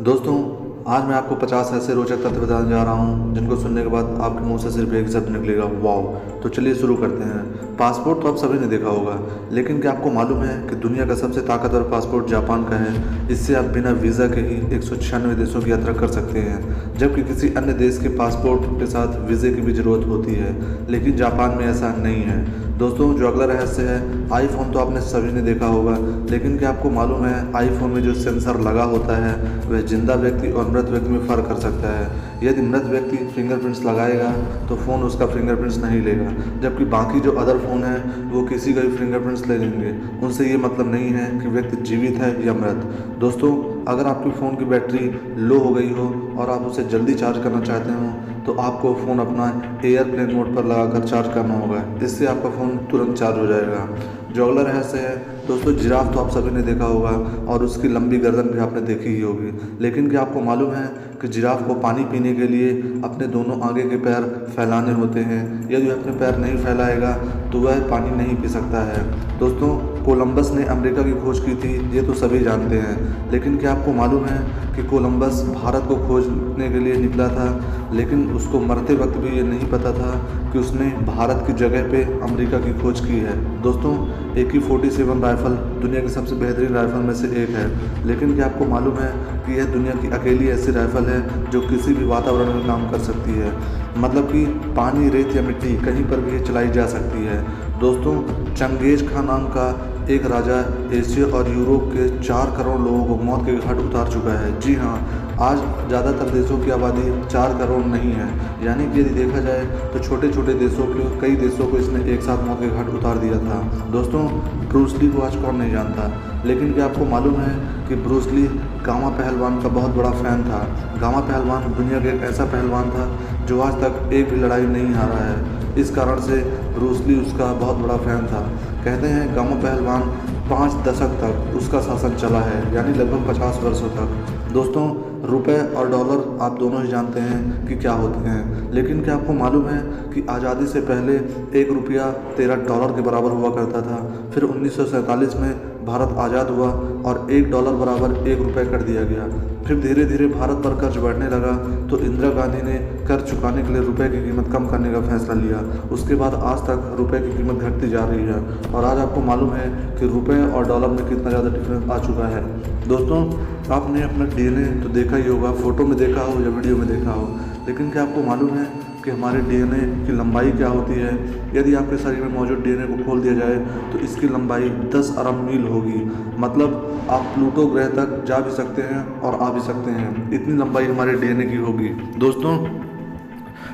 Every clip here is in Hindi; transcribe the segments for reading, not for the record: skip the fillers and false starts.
दोस्तों, आज मैं आपको 50 ऐसे रोचक तथ्य बताने जा रहा हूँ जिनको सुनने के बाद आपके मुंह से सिर्फ एक शब्द निकलेगा, वाओ। तो चलिए शुरू करते हैं। पासपोर्ट तो आप सभी ने देखा होगा, लेकिन क्या आपको मालूम है कि दुनिया का सबसे ताकतवर पासपोर्ट जापान का है। इससे आप बिना वीज़ा के ही 196 देशों की यात्रा कर सकते हैं, जबकि किसी अन्य देश के पासपोर्ट के साथ वीज़े की भी ज़रूरत होती है, लेकिन जापान में ऐसा नहीं है। दोस्तों, जो अगला रहस्य है, आईफोन तो आपने सभी ने देखा होगा, लेकिन क्या आपको मालूम है आईफोन में जो सेंसर लगा होता है वह जिंदा व्यक्ति और मृत व्यक्ति में फ़र्क कर सकता है। यदि मृत व्यक्ति फिंगरप्रिंट्स लगाएगा तो फ़ोन उसका फिंगरप्रिंट्स नहीं लेगा, जबकि बाकी जो अदर फ़ोन है वो किसी का भी फिंगरप्रिंट्स ले लेंगे। उनसे ये मतलब नहीं है कि व्यक्ति जीवित है या मृत। दोस्तों, अगर आपके फ़ोन की बैटरी लो हो गई हो और आप उसे जल्दी चार्ज करना चाहते हो तो आपको फ़ोन अपना एयरप्लेन मोड पर लगाकर चार्ज करना होगा। इससे आपका फ़ोन तुरंत चार्ज हो जाएगा। जो अगला रहस्य है दोस्तों, जिराफ तो आप सभी ने देखा होगा और उसकी लंबी गर्दन भी आपने देखी ही होगी, लेकिन क्या आपको मालूम है कि जिराफ को पानी पीने के लिए अपने दोनों आगे के पैर फैलाने होते हैं। यदि अपने पैर नहीं फैलाएगा तो वह पानी नहीं पी सकता है। दोस्तों, कोलंबस ने अमेरिका की खोज की थी, ये तो सभी जानते हैं, लेकिन क्या आपको मालूम है कि कोलंबस भारत को खोजने के लिए निकला था, लेकिन उसको मरते वक्त भी ये नहीं पता था कि उसने भारत की जगह पे अमेरिका की खोज की है। दोस्तों, AK-47 राइफ़ल दुनिया की सबसे बेहतरीन राइफ़ल में से एक है, लेकिन क्या आपको मालूम है कि यह दुनिया की अकेली ऐसी राइफ़ल है जो किसी भी वातावरण में काम कर सकती है। मतलब कि पानी, रेत या मिट्टी कहीं पर भी ये चलाई जा सकती है। दोस्तों, चंगेज़ खान नाम का एक राजा एशिया और यूरोप के 4 करोड़ लोगों को मौत के घाट उतार चुका है। जी हाँ, आज ज़्यादातर देशों की आबादी 4 करोड़ नहीं है, यानी कि यदि देखा जाए तो छोटे छोटे देशों के कई देशों को इसने एक साथ मौत के घाट उतार दिया था। दोस्तों, ब्रूस ली को आज कौन नहीं जानता, लेकिन क्या आपको मालूम है कि ब्रूस ली गामा पहलवान का बहुत बड़ा फ़ैन था। गामा पहलवान दुनिया का एक ऐसा पहलवान था जो आज तक एक भी लड़ाई नहीं हारा है। इस कारण से ब्रूस ली उसका बहुत बड़ा फ़ैन था। कहते हैं गामा पहलवान 5 दशक तक उसका शासन चला है, यानी लगभग 50 वर्षों तक। दोस्तों, रुपए और डॉलर आप दोनों ही जानते हैं कि क्या होते हैं, लेकिन क्या आपको मालूम है कि आज़ादी से पहले 1 रुपया 13 डॉलर के बराबर हुआ करता था। फिर 1947 में भारत आज़ाद हुआ और 1 डॉलर बराबर 1 रुपये कर दिया गया। फिर धीरे धीरे भारत पर कर्ज बढ़ने लगा तो इंदिरा गांधी ने कर्ज चुकाने के लिए रुपए की कीमत कम करने का फैसला लिया। उसके बाद आज तक रुपए की कीमत घटती जा रही है और आज आपको मालूम है कि रुपए और डॉलर में कितना ज़्यादा डिफरेंस आ चुका है। दोस्तों, आपने अपना DNA तो देखा ही होगा, फ़ोटो में देखा हो या वीडियो में देखा हो, लेकिन क्या आपको मालूम है कि हमारे DNA की लंबाई क्या होती है? यदि आपके शरीर में मौजूद DNA को खोल दिया जाए तो इसकी लंबाई 10 अरब मील होगी। मतलब आप प्लूटो ग्रह तक जा भी सकते हैं और आ भी सकते हैं, इतनी लंबाई हमारे DNA की होगी। दोस्तों,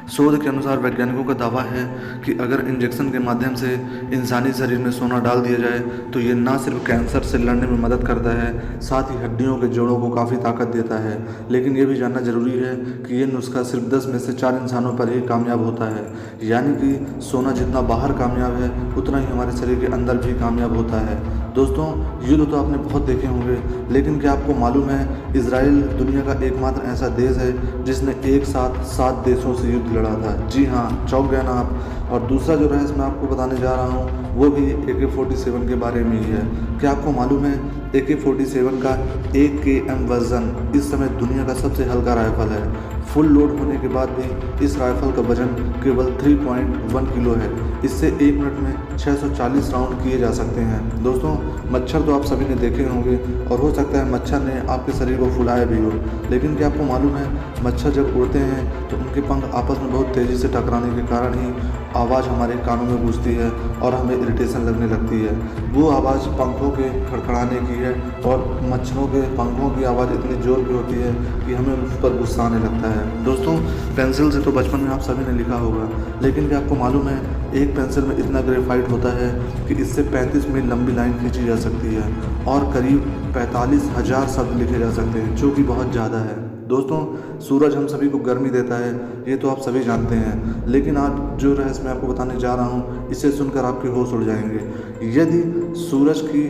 शोध के अनुसार वैज्ञानिकों का दावा है कि अगर इंजेक्शन के माध्यम से इंसानी शरीर में सोना डाल दिया जाए तो ये ना सिर्फ कैंसर से लड़ने में मदद करता है, साथ ही हड्डियों के जोड़ों को काफ़ी ताकत देता है। लेकिन ये भी जानना जरूरी है कि ये नुस्खा सिर्फ 10 में से 4 इंसानों पर ही कामयाब होता है, यानी कि सोना जितना बाहर कामयाब है उतना ही हमारे शरीर के अंदर भी कामयाब होता है। दोस्तों, युद्ध तो आपने बहुत देखे होंगे, लेकिन क्या आपको मालूम है इजराइल दुनिया का एकमात्र ऐसा देश है जिसने एक साथ 7 देशों से युद्ध लड़ा था। जी हाँ, चौंक गए ना आप। और दूसरा जो रहस्य मैं आपको बताने जा रहा हूँ वो भी AK-47 के बारे में ही है। क्या आपको मालूम है AK-47 का AKM वर्जन इस समय दुनिया का सबसे हल्का राइफल है। फुल लोड होने के बाद भी इस राइफल का वजन केवल 3.1 किलो है। इससे 1 मिनट में 640 राउंड किए जा सकते हैं। दोस्तों, मच्छर तो आप सभी ने देखे होंगे और हो सकता है मच्छर ने आपके शरीर को फुलाया भी हो, लेकिन क्या आपको मालूम है मच्छर जब उड़ते हैं तो उनके पंख आपस में बहुत तेज़ी से टकराने के कारण ही आवाज़ हमारे कानों में गूंजती है और हमें इरिटेशन लगने लगती है। वो आवाज़ पंखों के खड़खड़ाने की है और मच्छरों के पंखों की आवाज़ इतनी ज़ोर की होती है कि हमें उस पर गुस्सा आने लगता है। दोस्तों, पेंसिल से तो बचपन में आप सभी ने लिखा होगा, लेकिन क्या आपको मालूम है एक पेंसिल में इतना ग्रेफाइट होता है कि इससे 35 मील लंबी लाइन खींची जा सकती है और करीब 45,000 शब्द लिखे जा सकते हैं, जो कि बहुत ज़्यादा है। दोस्तों, सूरज हम सभी को गर्मी देता है, ये तो आप सभी जानते हैं, लेकिन आज जो रहस्य मैं आपको बताने जा रहा हूँ इसे सुनकर आपके होश उड़ जाएंगे। यदि सूरज की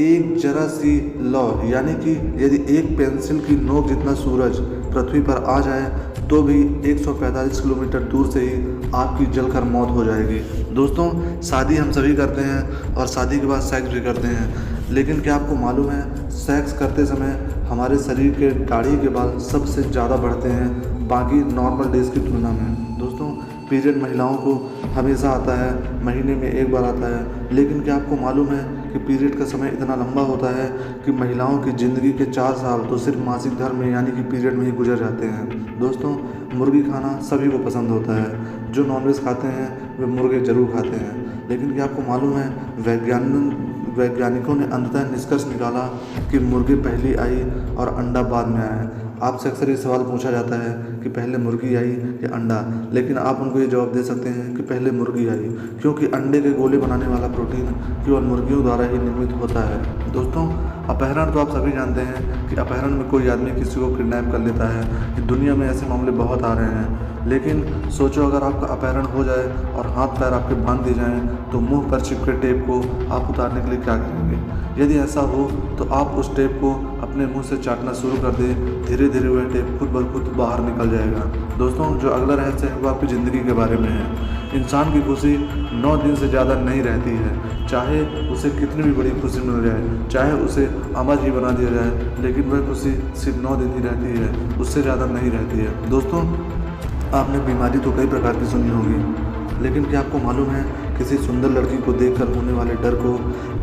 एक जरा सी लौ, यानी कि यदि एक पेंसिल की नोक जितना सूरज पृथ्वी पर आ जाए तो भी 145 किलोमीटर दूर से ही आपकी जलकर मौत हो जाएगी। दोस्तों, शादी हम सभी करते हैं और शादी के बाद सेक्स भी करते हैं, लेकिन क्या आपको मालूम है सेक्स करते समय हमारे शरीर के दाढ़ी के बाल सबसे ज़्यादा बढ़ते हैं बाकी नॉर्मल डेज़ की तुलना में। दोस्तों, पीरियड महिलाओं को हमेशा आता है, महीने में एक बार आता है, लेकिन क्या आपको मालूम है कि पीरियड का समय इतना लंबा होता है कि महिलाओं की ज़िंदगी के 4 साल तो सिर्फ मासिक धर्म में यानी कि पीरियड में ही गुजर जाते हैं। दोस्तों, मुर्गी खाना सभी को पसंद होता है, जो नॉनवेज खाते हैं वे मुर्गे ज़रूर खाते हैं, लेकिन क्या आपको मालूम है वैज्ञानिकों ने अंततः निष्कर्ष निकाला कि मुर्गी पहली आई और अंडा बाद में आया। आपसे अक्सर ये सवाल पूछा जाता है कि पहले मुर्गी आई या अंडा, लेकिन आप उनको ये जवाब दे सकते हैं कि पहले मुर्गी आई, क्योंकि अंडे के गोले बनाने वाला प्रोटीन केवल मुर्गियों द्वारा ही निर्मित होता है। दोस्तों, अपहरण तो आप सभी जानते हैं कि अपहरण में कोई आदमी किसी को किडनैप कर लेता है, कि दुनिया में ऐसे मामले बहुत आ रहे हैं। लेकिन सोचो अगर आपका अपहरण हो जाए और हाथ पैर आपके बांध दिए जाएं तो मुंह पर चिपके टेप को आप उतारने के लिए क्या करेंगे? यदि ऐसा हो तो आप उस टेप को अपने मुंह से चाटना शुरू कर दें, धीरे धीरे वह टेप खुद ब खुद बाहर निकल जाएगा। दोस्तों, जो अगला रहस्य है वो आपकी ज़िंदगी के बारे में है। इंसान की खुशी 9 दिन से ज़्यादा नहीं रहती है, चाहे उसे कितनी भी बड़ी खुशी मिल जाए, चाहे उसे अमर ही बना दिया जाए, लेकिन वह खुशी सिर्फ 9 दिन ही रहती है, उससे ज़्यादा नहीं रहती है। दोस्तों, आपने बीमारी तो कई प्रकार की सुनी होगी, लेकिन क्या आपको मालूम है किसी सुंदर लड़की को देखकर होने वाले डर को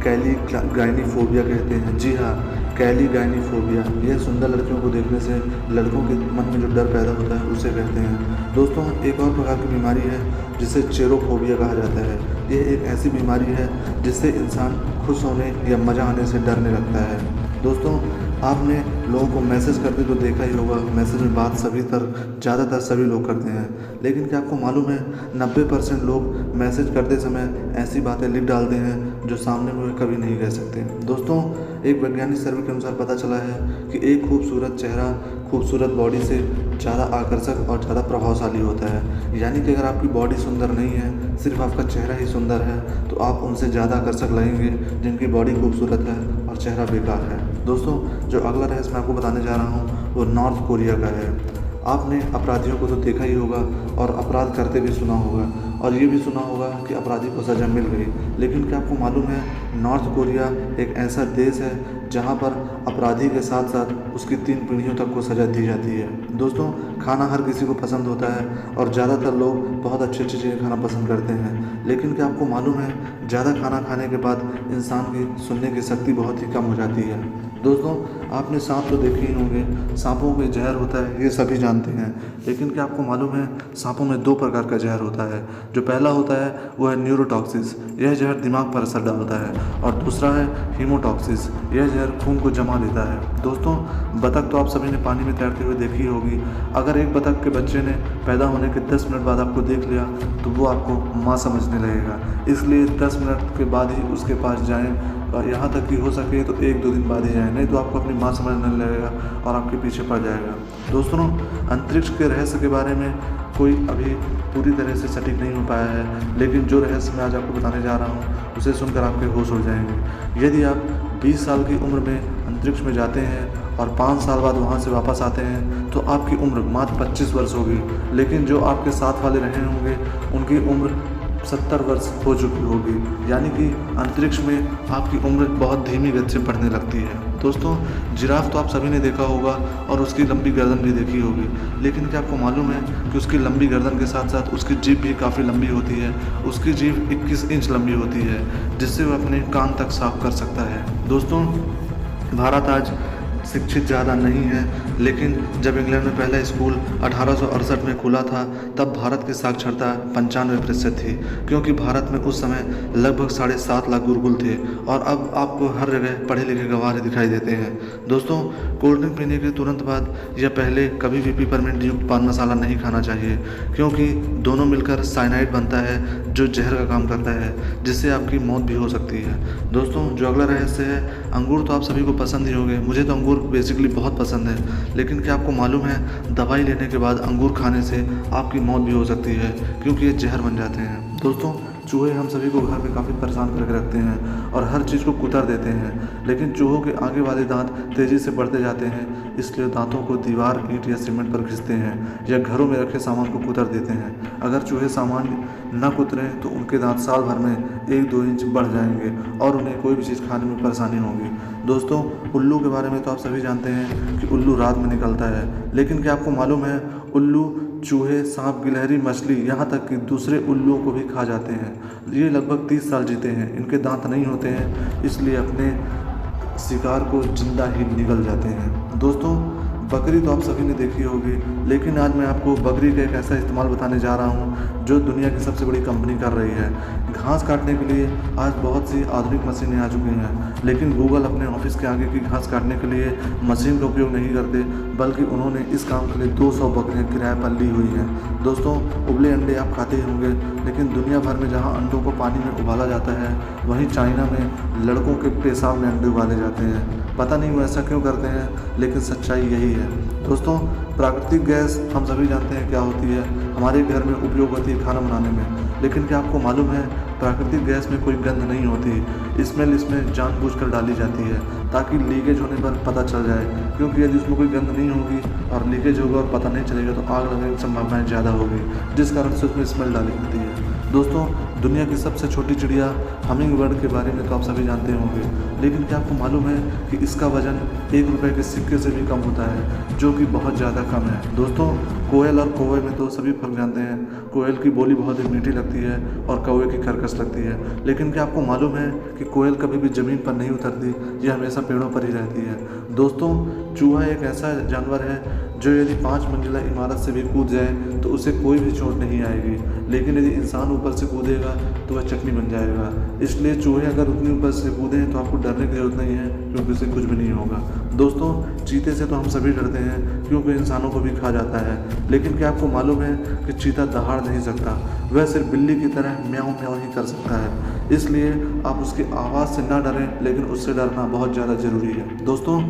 कैलीगाइनिफोबिया कहते हैं। जी हाँ, कैलीगाइनिफोबिया। यह सुंदर लड़कियों को देखने से लड़कों के मन में जो डर पैदा होता है उसे कहते हैं। दोस्तों, एक और प्रकार की बीमारी है जिसे चेरोफोबिया कहा जाता है। यह एक ऐसी बीमारी है जिससे इंसान खुश होने या मज़ा आने से डरने लगता है। दोस्तों, आपने लोगों को मैसेज करते तो देखा ही होगा, मैसेज में बात ज़्यादातर सभी लोग करते हैं, लेकिन क्या आपको मालूम है 90% लोग मैसेज करते समय ऐसी बातें लिख डालते हैं जो सामने में वे कभी नहीं कह सकते। दोस्तों, एक वैज्ञानिक सर्वे के अनुसार पता चला है कि एक खूबसूरत चेहरा खूबसूरत बॉडी से ज़्यादा आकर्षक और ज़्यादा प्रभावशाली होता है। यानी कि अगर आपकी बॉडी सुंदर नहीं है, सिर्फ आपका चेहरा ही सुंदर है, तो आप उनसे ज़्यादा आकर्षक लगेंगे जिनकी बॉडी खूबसूरत है और चेहरा बेकार है। दोस्तों, जो अगला रहस्य मैं आपको बताने जा रहा हूँ वो नॉर्थ कोरिया का है। आपने अपराधियों को तो देखा ही होगा और अपराध करते भी सुना होगा, और ये भी सुना होगा कि अपराधी को सज़ा मिल गई, लेकिन क्या आपको मालूम है नॉर्थ कोरिया एक ऐसा देश है जहाँ पर अपराधी के साथ साथ उसकी 3 पीढ़ियों तक को सज़ा दी जाती है। दोस्तों, खाना हर किसी को पसंद होता है और ज़्यादातर लोग बहुत अच्छी अच्छी चीज़ें खाना पसंद करते हैं, लेकिन क्या आपको मालूम है ज़्यादा खाना खाने के बाद इंसान की सुनने की शक्ति बहुत ही कम हो जाती है। दोस्तों, आपने सांप तो देखे ही होंगे, सांपों में जहर होता है ये सभी जानते हैं, लेकिन क्या आपको मालूम है सांपों में 2 प्रकार का जहर होता है। जो पहला होता है वो है न्यूरोटॉक्सिस, यह जहर दिमाग पर असर डालता है, और दूसरा है हीमोटॉक्सिस, यह जहर खून को जमा लेता है। दोस्तों, बतख तो आप सभी ने पानी में तैरते हुए देखी होगी। अगर एक बतख के बच्चे ने पैदा होने के 10 मिनट बाद आपको देख लिया तो वो आपको माँ समझने लगेगा, इसलिए 10 मिनट के बाद ही उसके पास जाएं, और यहाँ तक कि हो सके तो 1-2 दिन बाद ही जाएं, नहीं तो आपको अपनी माँ समझने लगेगा और आपके पीछे पड़ जाएगा। दोस्तों, अंतरिक्ष के रहस्य के बारे में कोई अभी पूरी तरह से सटीक नहीं हो पाया है, लेकिन जो रहस्य मैं आज आपको बताने जा रहा हूँ उसे सुनकर आपके होश उड़ जाएंगे। यदि आप 20 साल की उम्र में अंतरिक्ष में जाते हैं और 5 साल बाद वहाँ से वापस आते हैं तो आपकी उम्र मात्र 25 वर्ष होगी, लेकिन जो आपके साथ वाले रहे होंगे उनकी उम्र 70 वर्ष हो चुकी होगी। यानी कि अंतरिक्ष में आपकी उम्र बहुत धीमी गति से बढ़ने लगती है। दोस्तों, जिराफ तो आप सभी ने देखा होगा और उसकी लंबी गर्दन भी देखी होगी, लेकिन क्या आपको मालूम है कि उसकी लंबी गर्दन के साथ साथ उसकी जीभ भी काफ़ी लंबी होती है। उसकी जीभ 21 इंच लंबी होती है, जिससे वह अपने कान तक साफ कर सकता है। दोस्तों, भारत आज शिक्षित ज़्यादा नहीं है, लेकिन जब इंग्लैंड में पहला स्कूल 1868 में खुला था तब भारत की साक्षरता 95% थी, क्योंकि भारत में उस समय लगभग 7.5 लाख गुरुकुल थे, और अब आपको हर जगह पढ़े लिखे गवार दिखाई देते हैं। दोस्तों, कोल्ड ड्रिंक पीने के तुरंत बाद या पहले कभी भी पिपरमिंट युक्त पान मसाला नहीं खाना चाहिए, क्योंकि दोनों मिलकर साइनाइड बनता है जो जहर का काम करता है, जिससे आपकी मौत भी हो सकती है। दोस्तों, जो अगला रहस्य है, अंगूर तो आप सभी को पसंद ही होंगे, मुझे तो अंगूर बेसिकली बहुत पसंद है, लेकिन क्या आपको मालूम है दवाई लेने के बाद अंगूर खाने से आपकी मौत भी हो सकती है, क्योंकि ये जहर बन जाते हैं। दोस्तों, चूहे हम सभी को घर में काफ़ी परेशान करके रखते हैं और हर चीज़ को कुतर देते हैं, लेकिन चूहों के आगे वाले दांत तेज़ी से बढ़ते जाते हैं, इसलिए दांतों को दीवार, ईंट या सीमेंट पर घिसते हैं या घरों में रखे सामान को कुतर देते हैं। अगर चूहे सामान न कुतरें तो उनके दांत साल भर में 1-2 इंच बढ़ जाएंगे और उन्हें कोई भी चीज़ खाने में परेशानी होगी। दोस्तों, उल्लू के बारे में तो आप सभी जानते हैं कि उल्लू रात में निकलता है, लेकिन क्या आपको मालूम है उल्लू चूहे, सांप, गिलहरी, मछली, यहाँ तक कि दूसरे उल्लुओं को भी खा जाते हैं। ये लगभग 30 साल जीते हैं। इनके दांत नहीं होते हैं, इसलिए अपने शिकार को जिंदा ही निगल जाते हैं। दोस्तों, बकरी तो आप सभी ने देखी होगी, लेकिन आज मैं आपको बकरी का एक ऐसा इस्तेमाल बताने जा रहा हूँ जो दुनिया की सबसे बड़ी कंपनी कर रही है। घास काटने के लिए आज बहुत सी आधुनिक मशीनें आ चुकी हैं, लेकिन गूगल अपने ऑफिस के आगे की घास काटने के लिए मशीन का उपयोग नहीं करते, बल्कि उन्होंने इस काम के लिए 200 बकरियाँ किराए पर ली हुई हैं। दोस्तों, उबले अंडे आप खाते ही होंगे, लेकिन दुनिया भर में जहाँ अंडों को पानी में उबाला जाता है, वहीं चाइना में लड़कों के पेशाब में अंडे उबाले जाते हैं। पता नहीं वो ऐसा क्यों करते हैं, लेकिन सच्चाई यही है। दोस्तों, प्राकृतिक गैस हम सभी जानते हैं क्या होती है, हमारे घर में उपयोग होती है खाना बनाने में, लेकिन क्या आपको मालूम है प्राकृतिक गैस में कोई गंध नहीं होती। स्मेल इसमें जानबूझकर डाली जाती है ताकि लीकेज होने पर पता चल जाए, क्योंकि यदि उसमें कोई गंध नहीं होगी और लीकेज होगा और पता नहीं चलेगा तो आग लगने की संभावनाएं ज़्यादा होगी, जिस कारण से उसमें स्मेल डाली जाती है। दोस्तों, दुनिया की सबसे छोटी चिड़िया हमिंग बर्ड के बारे में तो आप सभी जानते होंगे, लेकिन क्या आपको मालूम है कि इसका वजन 1 रुपये के सिक्के से भी कम होता है, जो कि बहुत ज़्यादा कम है। दोस्तों, कोयल और कौवे में तो सभी फर्क जानते हैं। कोयल की बोली बहुत ही मीठी लगती है और कौवे की कर्कश लगती है, लेकिन क्या आपको मालूम है कि कोयल कभी भी ज़मीन पर नहीं उतरती, ये हमेशा पेड़ों पर ही रहती है। दोस्तों, चूहा एक ऐसा जानवर है जो यदि 5 मंजिला इमारत से भी कूद जाए तो उसे कोई भी चोट नहीं आएगी, लेकिन यदि इंसान ऊपर से कूदेगा तो वह चटनी बन जाएगा। इसलिए चूहे अगर उतनी ऊपर से कूदें तो आपको डरने की जरूरत नहीं है, क्योंकि उसे कुछ भी नहीं होगा। दोस्तों, चीते से तो हम सभी डरते हैं क्योंकि इंसानों को भी खा जाता है, लेकिन क्या आपको मालूम है कि चीता दहाड़ नहीं सकता, वह सिर्फ बिल्ली की तरह म्याऊं म्याऊं ही कर सकता है। इसलिए आप उसकी आवाज़ से ना डरें, लेकिन उससे डरना बहुत ज़्यादा ज़रूरी है। दोस्तों,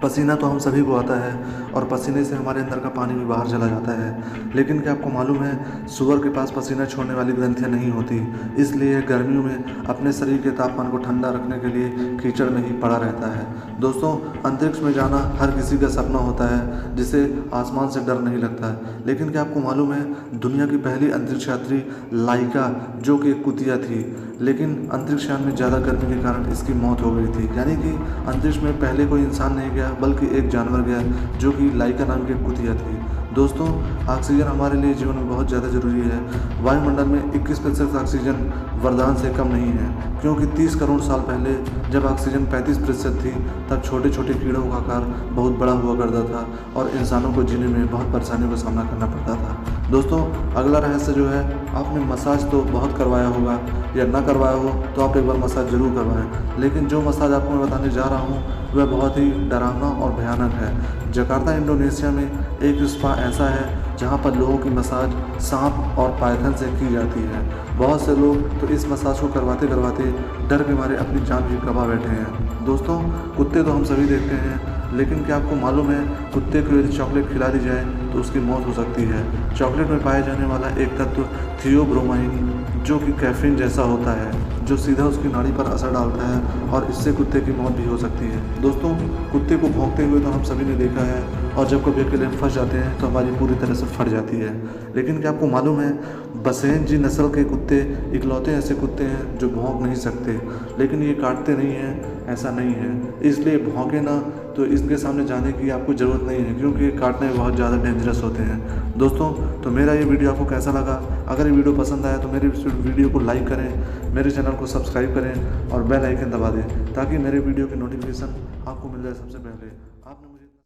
पसीना तो हम सभी को आता है और पसीने से हमारे अंदर का पानी भी बाहर चला जाता है, लेकिन क्या आपको मालूम है सूअर के पास पसीना छोड़ने वाली ग्रंथियां नहीं होती, इसलिए गर्मियों में अपने शरीर के तापमान को ठंडा रखने के लिए कीचड़ में ही पड़ा रहता है। दोस्तों, अंतरिक्ष में जाना हर किसी का सपना होता है, जिसे आसमान से डर नहीं लगता है, लेकिन क्या आपको मालूम है दुनिया की पहली अंतरिक्ष यात्री लाइका, जो कि एक कुतिया थी, लेकिन अंतरिक्ष यान में ज़्यादा गर्मी के कारण इसकी मौत हो गई थी। यानी कि अंतरिक्ष में पहले कोई इंसान नहीं गया, बल्कि एक जानवर गया, जो कि लाइका नाम की एक कुतिया थी। दोस्तों, ऑक्सीजन हमारे लिए जीवन में बहुत ज़्यादा ज़रूरी है। वायुमंडल में 21% ऑक्सीजन वरदान से कम नहीं है, क्योंकि 30 करोड़ साल पहले जब ऑक्सीजन 35% थी, तब छोटे छोटे कीड़ों का आकार बहुत बड़ा हुआ करता था और इंसानों को जीने में बहुत परेशानियों का सामना करना पड़ता था। दोस्तों, अगला रहस्य जो है, आपने मसाज तो बहुत करवाया होगा या ना करवाया हो तो आप एक बार मसाज ज़रूर करवाएं, लेकिन जो मसाज आपको मैं बताने जा रहा हूँ वह बहुत ही डरावना और भयानक है। जकार्ता, इंडोनेशिया में एक स्पा ऐसा है जहाँ पर लोगों की मसाज सांप और पायथन से की जाती है। बहुत से लोग तो इस मसाज को करवाते करवाते डर के मारे अपनी जान भी गंवा बैठे हैं। दोस्तों, कुत्ते तो हम सभी देखते हैं, लेकिन क्या आपको मालूम है कुत्ते को यदि चॉकलेट खिला दी जाए तो उसकी मौत हो सकती है। चॉकलेट में पाया जाने वाला एक तत्व थियोब्रोमाइन, जो कि कैफीन जैसा होता है, जो सीधा उसकी नाड़ी पर असर डालता है और इससे कुत्ते की मौत भी हो सकती है। दोस्तों, कुत्ते को भौंकते हुए तो हम सभी ने देखा है, और जब कभी अकेले हम फंस जाते हैं तो हमारी पूरी तरह से फट जाती है। लेकिन क्या आपको मालूम है बसेन जी नस्ल के कुत्ते इकलौते ऐसे कुत्ते हैं जो भौंक नहीं सकते, लेकिन ये काटते नहीं हैं, ऐसा नहीं है। इसलिए भौंके ना तो इसके सामने जाने की आपको ज़रूरत नहीं है, क्योंकि ये काटने में बहुत ज़्यादा डेंजरस होते हैं। दोस्तों, तो मेरा ये वीडियो आपको कैसा लगा? अगर ये वीडियो पसंद आया तो मेरे वीडियो को लाइक करें, मेरे चैनल को सब्सक्राइब करें और बेल आइकन दबा दें, ताकि मेरे वीडियो की नोटिफिकेशन आपको मिल जाए सबसे पहले। आपने मुझे